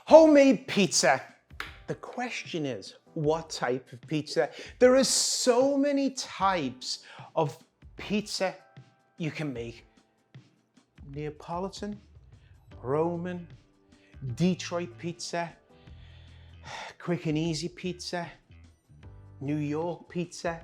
Homemade pizza. The question is, what type of pizza? There are so many types of pizza you can make. Neapolitan, Roman, Detroit pizza, quick and easy pizza, New York pizza.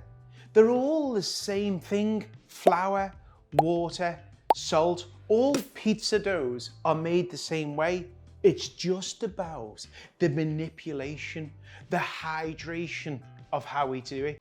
They're all the same thing: flour, water, salt. All pizza doughs are made the same way. It's just about the manipulation, the hydration of how we do it.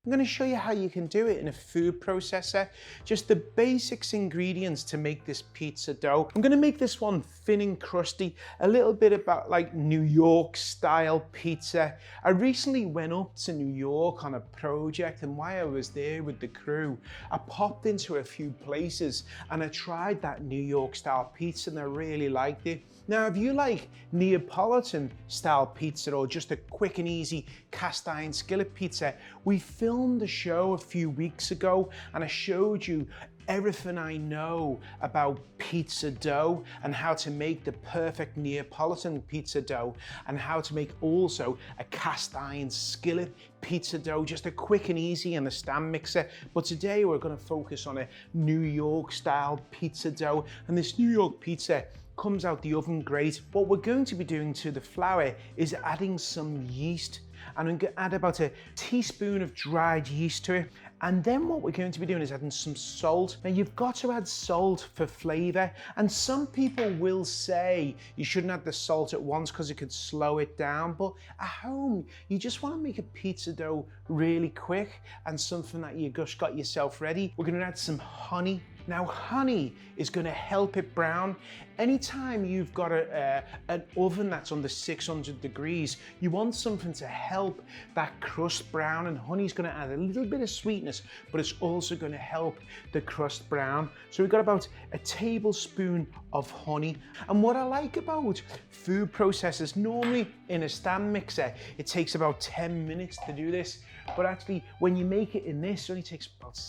I'm going to show you how you can do it in a food processor. Just the basics ingredients to make this pizza dough. I'm going to make this one thin and crusty, a little bit about like New York style pizza. I recently went up to New York on a project, and while I was there with the crew, I popped into a few places and I tried that New York style pizza and I really liked it. Now, if you like Neapolitan style pizza or just a quick and easy cast iron skillet pizza, we filmed a show a few weeks ago and I showed you everything I know about pizza dough and how to make the perfect Neapolitan pizza dough and how to make also a cast iron skillet pizza dough, just a quick and easy and a stand mixer. But today we're going to focus on a New York style pizza dough, and this New York pizza comes out the oven great. What we're going to be doing to the flour is adding some yeast, and I'm going to add about a teaspoon of dried yeast to it. And then what we're going to be doing is adding some salt. Now, you've got to add salt for flavor, and some people will say you shouldn't add the salt at once because it could slow it down. But at home, you just want to make a pizza dough really quick and something that you just got yourself ready. We're going to add some honey. Now, honey is going to help it brown. Anytime you've got an oven that's under 600 degrees, you want something to help that crust brown, and honey's going to add a little bit of sweetness, but it's also going to help the crust brown. So we've got about a tablespoon of honey. And what I like about food processors, normally in a stand mixer, it takes about 10 minutes to do this, but actually when you make it in this, it only takes about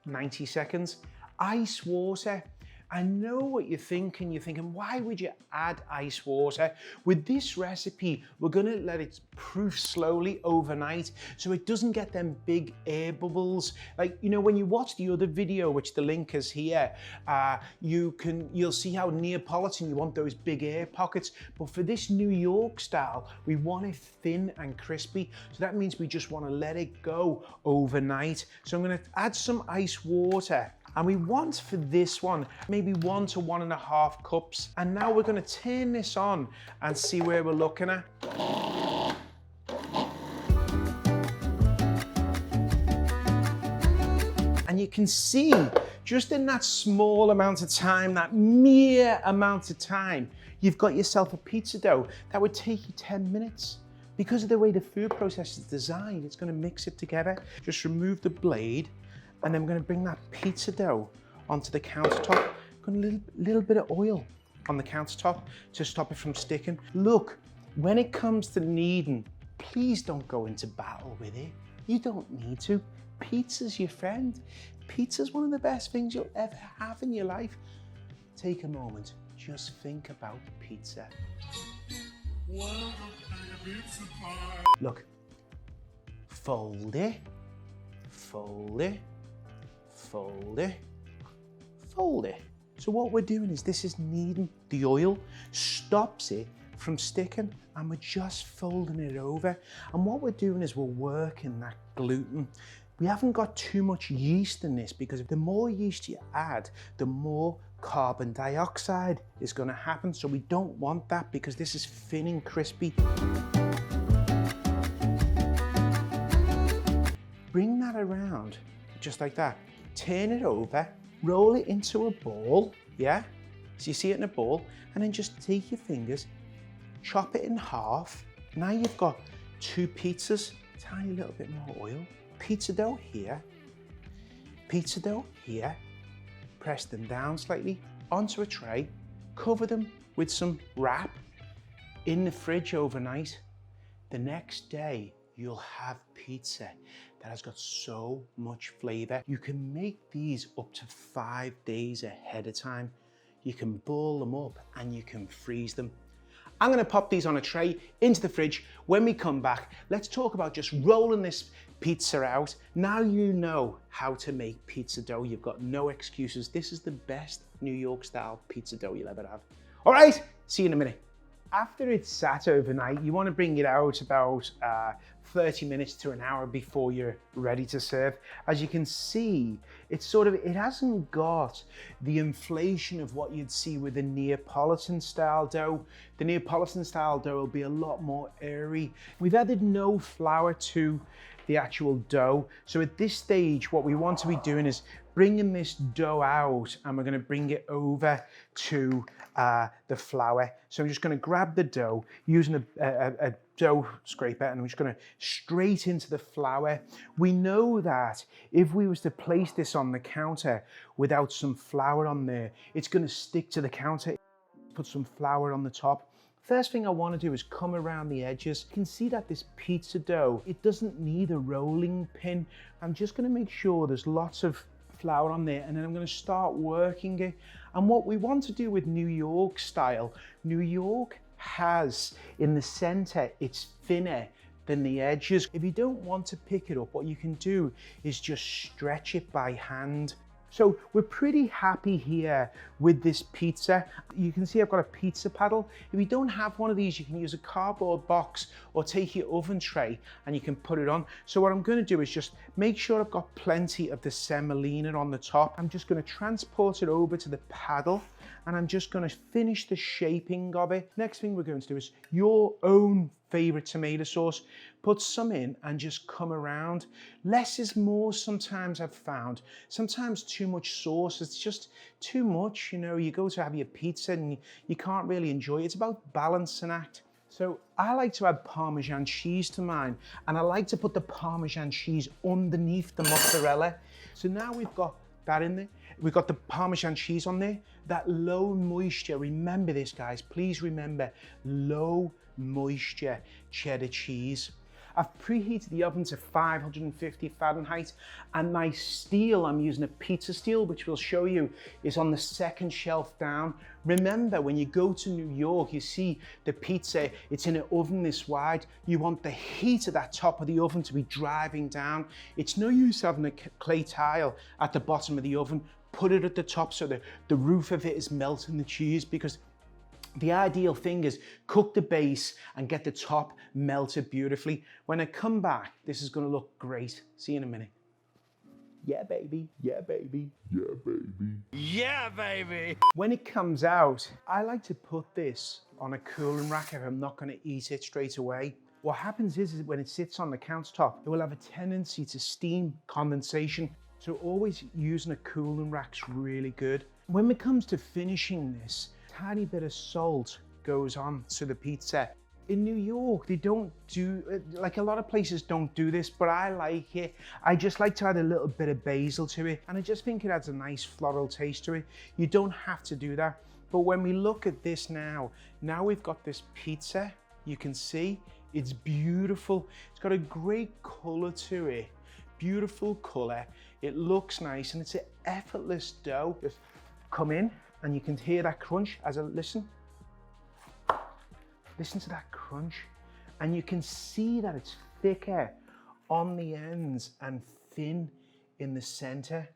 90 seconds. Ice water. I know what you're thinking. You're thinking, why would you add ice water? With this recipe, we're gonna let it proof slowly overnight so it doesn't get them big air bubbles. Like, you know, when you watch the other video, which the link is here, you'll see how Neapolitan, you want those big air pockets. But for this New York style, we want it thin and crispy. So that means we just wanna let it go overnight. So I'm gonna add some ice water. And we want for this one, maybe 1 to 1.5 cups. And now we're gonna turn this on and see where we're looking at. And you can see, just in that small amount of time, that mere amount of time, you've got yourself a pizza dough that would take you 10 minutes. Because of the way the food processor is designed, it's gonna mix it together. Just remove the blade, and then I'm going to bring that pizza dough onto the countertop. Got a little bit of oil on the countertop to stop it from sticking. Look, when it comes to kneading, please don't go into battle with it. You don't need to. Pizza's your friend. Pizza's one of the best things you'll ever have in your life. Take a moment, just think about pizza. Look, fold it, fold it, fold it, fold it. So what we're doing is this is kneading. The oil stops it from sticking, and we're just folding it over. And what we're doing is we're working that gluten. We haven't got too much yeast in this, because the more yeast you add, the more carbon dioxide is going to happen. So we don't want that, because this is thin and crispy. Bring that around just like that. Turn it over, roll it into a ball, yeah? So you see it in a ball, and then just take your fingers, chop it in half. Now you've got 2 pizzas, tiny little bit more oil. Pizza dough here, pizza dough here. Press them down slightly onto a tray, cover them with some wrap, in the fridge overnight. The next day, you'll have pizza that has got so much flavor. You can make these up to 5 days ahead of time. You can boil them up and you can freeze them. I'm gonna pop these on a tray into the fridge. When we come back, let's talk about just rolling this pizza out. Now you know how to make pizza dough. You've got no excuses. This is the best New York style pizza dough you'll ever have. All right, see you in a minute. After it's sat overnight, you want to bring it out about 30 minutes to an hour before you're ready to serve. As you can see, it hasn't got the inflation of what you'd see with the Neapolitan style dough. The Neapolitan style dough will be a lot more airy. We've added no flour to the actual dough. So at this stage, what we want to be doing is bringing this dough out, and we're going to bring it over to the flour. So I'm just going to grab the dough using a dough scraper, and I'm just going to straight into the flour. We know that if we was to place this on the counter without some flour on there, it's going to stick to the counter. Put some flour on the top. First thing I want to do is come around the edges. You can see that this pizza dough, it doesn't need a rolling pin. I'm just going to make sure there's lots of flour on there, and then I'm going to start working it. And what we want to do with New York style, New York has in the center, it's thinner than the edges. If you don't want to pick it up, what you can do is just stretch it by hand. So we're pretty happy here with this pizza. You can see I've got a pizza paddle. If you don't have one of these, you can use a cardboard box or take your oven tray and you can put it on. So what I'm going to do is just make sure I've got plenty of the semolina on the top. I'm just going to transport it over to the paddle, and I'm just going to finish the shaping of it. Next thing we're going to do is your own favorite tomato sauce. Put some in and just come around. Less is more sometimes, I've found. Sometimes too much sauce, it's just too much. You know, you go to have your pizza and you can't really enjoy it. It's about balance and act. So I like to add Parmesan cheese to mine, and I like to put the Parmesan cheese underneath the mozzarella. So now we've got that in there. We've got the Parmesan cheese on there. That low moisture, remember this guys, please remember, low moisture cheddar cheese. I've preheated the oven to 550 Fahrenheit, and my steel, I'm using a pizza steel, which we'll show you, is on the second shelf down. Remember, when you go to New York, you see the pizza, it's in an oven this wide. You want the heat of that top of the oven to be driving down. It's no use having a clay tile at the bottom of the oven. Put it at the top so that the roof of it is melting the cheese, because the ideal thing is cook the base and get the top melted beautifully. When I come back, this is going to look great. See you in a minute. Yeah, baby. Yeah, baby. Yeah, baby. Yeah, baby. When it comes out, I like to put this on a cooling rack if I'm not going to eat it straight away. What happens is when it sits on the countertop, it will have a tendency to steam condensation. So always using a cooling rack's really good. When it comes to finishing this, tiny bit of salt goes on to the pizza. In New York, they don't do, like a lot of places don't do this, but I like it. I just like to add a little bit of basil to it, and I just think it adds a nice floral taste to it. You don't have to do that. But when we look at this now we've got this pizza. You can see it's beautiful. It's got a great color to it. Beautiful color. It looks nice, and it's an effortless dough. Just come in, and you can hear that crunch as I listen. Listen to that crunch. And you can see that it's thicker on the ends and thin in the center.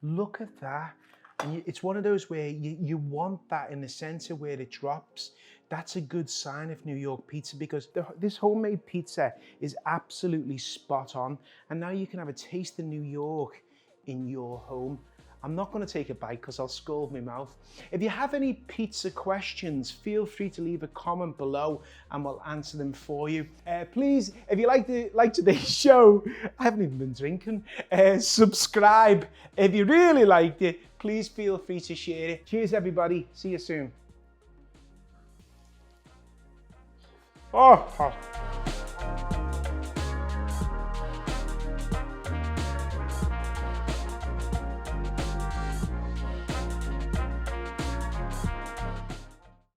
Look at that. And it's one of those where you want that in the center where it drops. That's a good sign of New York pizza, because this homemade pizza is absolutely spot on. And now you can have a taste of New York in your home. I'm not going to take a bite because I'll scald my mouth. If you have any pizza questions, feel free to leave a comment below and we'll answer them for you. Please, if you like today's show, I haven't even been drinking, subscribe. If you really liked it, please feel free to share it. Cheers, everybody. See you soon. Oh.